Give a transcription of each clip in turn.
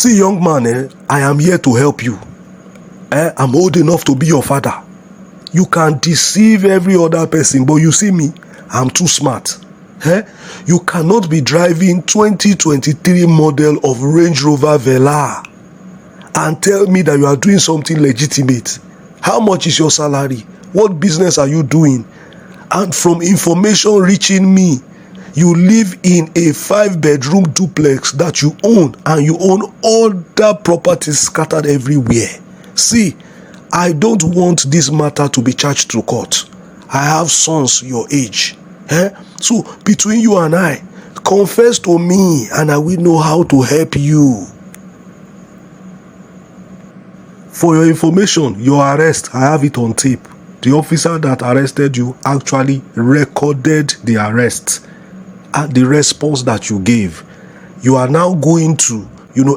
See, young man, I am here to help you. I'm old enough to be your father. You can deceive every other person, but you see me, I'm too smart. You cannot be driving 2023 model of Range Rover Velar and tell me that you are doing something legitimate. How much is your salary? What business are you doing? And from information reaching me, you live in a 5-bedroom duplex that you own, and you own other properties scattered everywhere. See, I don't want this matter to be charged to court. I have sons your age. So between you and I, confess to me and I will know how to help you. For your information, your arrest, I have it on tape. The officer that arrested you actually recorded the arrest and the response that you gave. You are now going to,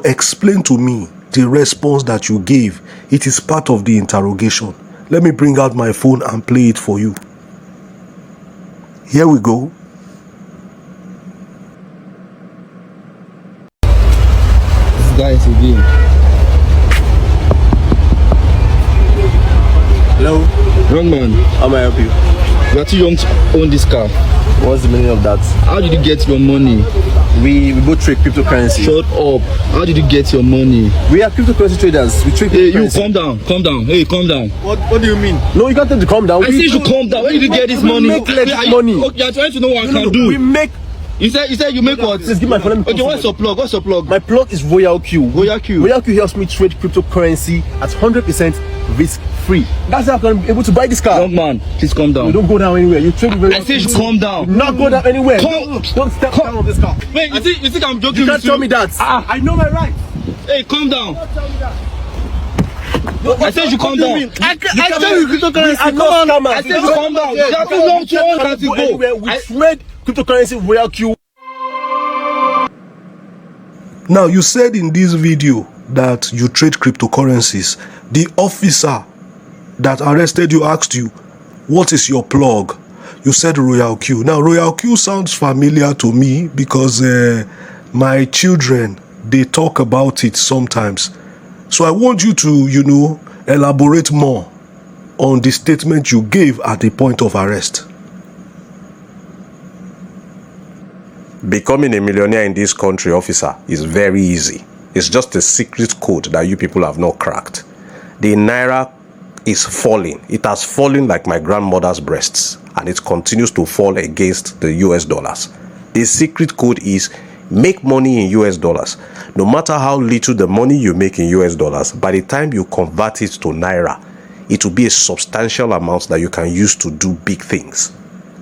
explain to me the response that you gave. It is part of the interrogation. Let me bring out my phone and play it for you. Here we go. This guy is again. Hello? Young man. How may I help you? You are too young to own this car. What's the meaning of that? How did you get your money? We both trade cryptocurrency. Shut up. How did you get your money? We are cryptocurrency traders. We trade Hey, cryptocurrency. you calm down. Calm down. Hey, calm down. What do you mean? No, you can't tell me to calm down. I say you should calm down. Where did you get this money? We make legit money. Okay, you are trying to know what I can do. We make... You said you make what? Please give my phone. Okay, what's your plug? What's your plug? My plug is Royal Q. Royal Q. Royal Q helps me trade cryptocurrency at 100% risk-free. That's how I'm able to buy this car. Young man, please calm down. You don't go down anywhere. You trade very. I say you should calm down. Do not go down anywhere. Don't step down on this car. Wait, you think I'm joking? You can't tell me that. I know my rights. Hey, calm down. I said you calm down. I tell you cryptocurrency. I said you calm down. You are too long to own that you go. We trade cryptocurrency Royal Q. Now, you said in this video that you trade cryptocurrencies. The officer that arrested you asked you, what is your plug? You said Royal Q. Now, Royal Q sounds familiar to me because my children, they talk about it sometimes. So I want you to, elaborate more on the statement you gave at the point of arrest. Becoming a millionaire in this country, officer, is very easy. It's just a secret code that you people have not cracked. The naira is falling. It has fallen like my grandmother's breasts, and it continues to fall against the US dollars. The secret code is make money in US dollars. No matter how little the money you make in US dollars, by the time you convert it to naira, it will be a substantial amount that you can use to do big things.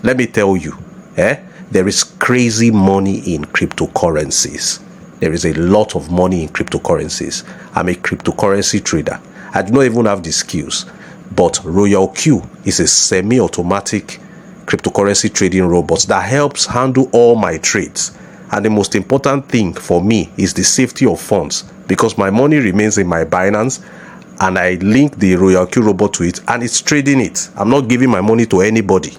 Let me tell you, there is crazy money in cryptocurrencies. There is a lot of money in cryptocurrencies. I'm a cryptocurrency trader. I do not even have the skills. But Royal Q is a semi-automatic cryptocurrency trading robot that helps handle all my trades. And the most important thing for me is the safety of funds, because my money remains in my Binance and I link the Royal Q robot to it and it's trading it. I'm not giving my money to anybody.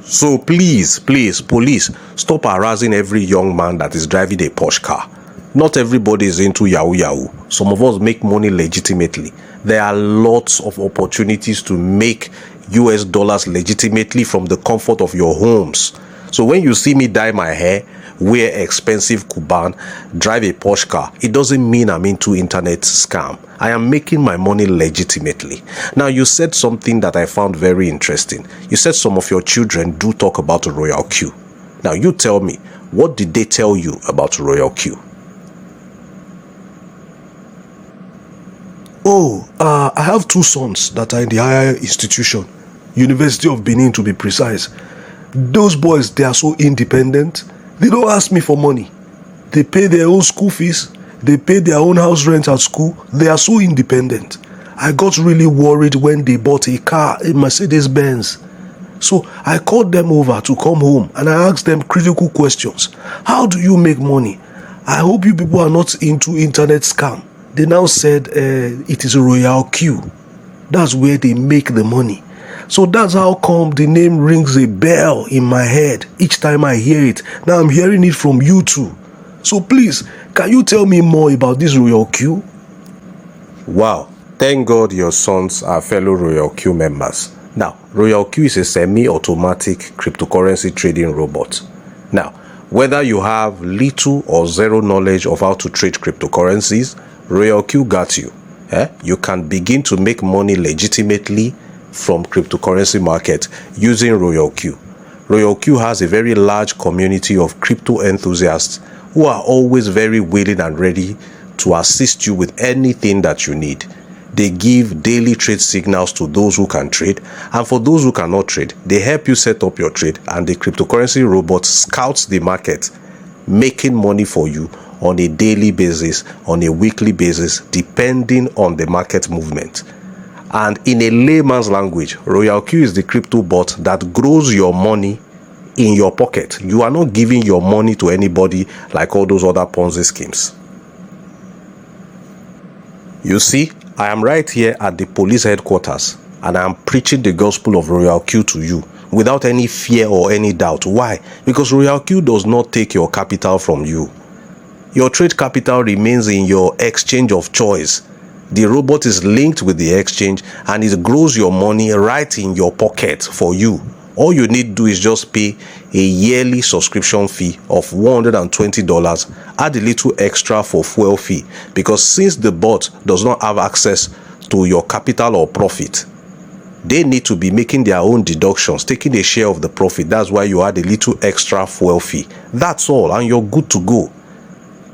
So please, police, stop harassing every young man that is driving a Porsche car. Not everybody is into yahoo. Some of us make money legitimately. There are lots of opportunities to make US dollars legitimately from the comfort of your homes. So when you see me dye my hair, wear expensive Cuban, drive a Porsche car, it doesn't mean I'm into internet scam. I am making my money legitimately. Now, you said something that I found very interesting. You said some of your children do talk about Royal Q. Now, you tell me, what did they tell you about Royal Q? I have two sons that are in the higher institution, University of Benin to be precise. Those boys, they are so independent. They don't ask me for money. They pay their own school fees. They pay their own house rent at school. They are so independent. I got really worried when they bought a car, a Mercedes Benz. So I called them over to come home and I asked them critical questions. How do you make money? I hope you people are not into internet scam. They now said it is a Royal Q. That's where they make the money. So that's how come the name rings a bell in my head each time I hear it. Now I'm hearing it from you too. So please, can you tell me more about this Royal Q? Wow, thank God your sons are fellow Royal Q members. Now, Royal Q is a semi-automatic cryptocurrency trading robot. Now, whether you have little or zero knowledge of how to trade cryptocurrencies, Royal Q got you. You can begin to make money legitimately from cryptocurrency market using Royal Q. Royal Q has a very large community of crypto enthusiasts who are always very willing and ready to assist you with anything that you need. They give daily trade signals to those who can trade, and for those who cannot trade, they help you set up your trade, and the cryptocurrency robot scouts the market, making money for you on a daily basis, on a weekly basis, depending on the market movement. And in a layman's language, Royal Q is the crypto bot that grows your money in your pocket. You are not giving your money to anybody like all those other Ponzi schemes. You see, I am right here at the police headquarters, and I am preaching the gospel of Royal Q to you without any fear or any doubt. Why? Because Royal Q does not take your capital from you. Your trade capital remains in your exchange of choice. The robot is linked with the exchange, and it grows your money right in your pocket for you. All you need to do is just pay a yearly subscription fee of $120, add a little extra for fuel fee, because since the bot does not have access to your capital or profit, they need to be making their own deductions, taking a share of the profit. That's why you add a little extra fuel fee. That's all, and you're good to go.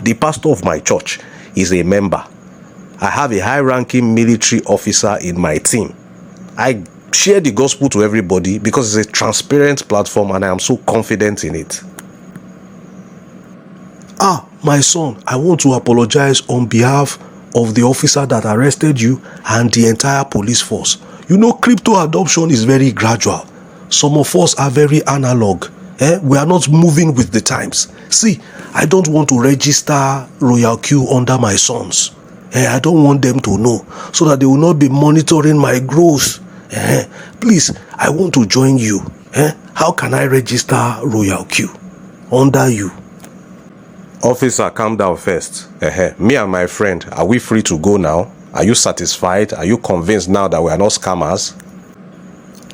The pastor of my church is a member. I have a high-ranking military officer in my team. I share the gospel to everybody because it's a transparent platform, and I am so confident in it. My son, I want to apologize on behalf of the officer that arrested you and the entire police force. You know, crypto adoption is very gradual. Some of us are very analog. We are not moving with the times. See, I don't want to register Royal Q under my sons. I don't want them to know, so that they will not be monitoring my growth. Please, I want to join you. How can I register Royal Q under you? Officer, calm down first. Me and my friend, are we free to go now? Are you satisfied? Are you convinced now that we are not scammers?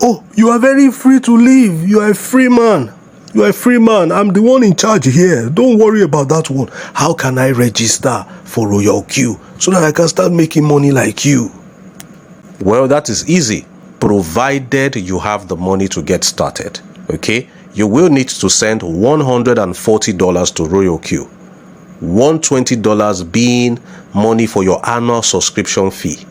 Oh, you are very free to leave. You are a free man. You are a free man. I'm the one in charge here. Don't worry about that one. How can I register for Royal Q so that I can start making money like you? Well, that is easy, provided you have the money to get started. Okay? You will need to send $140 to Royal Q. $120 being money for your annual subscription fee.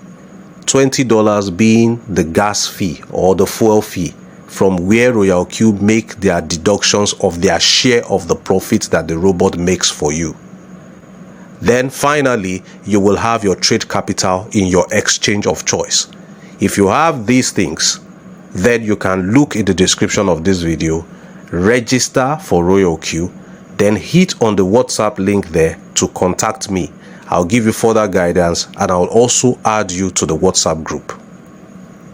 $20 being the gas fee or the fuel fee, from where Royal Q make their deductions of their share of the profits that the robot makes for you. Then finally, you will have your trade capital in your exchange of choice. If you have these things, then you can look in the description of this video, register for Royal Q, then hit on the WhatsApp link there to contact me. I'll give you further guidance, and I'll also add you to the WhatsApp group.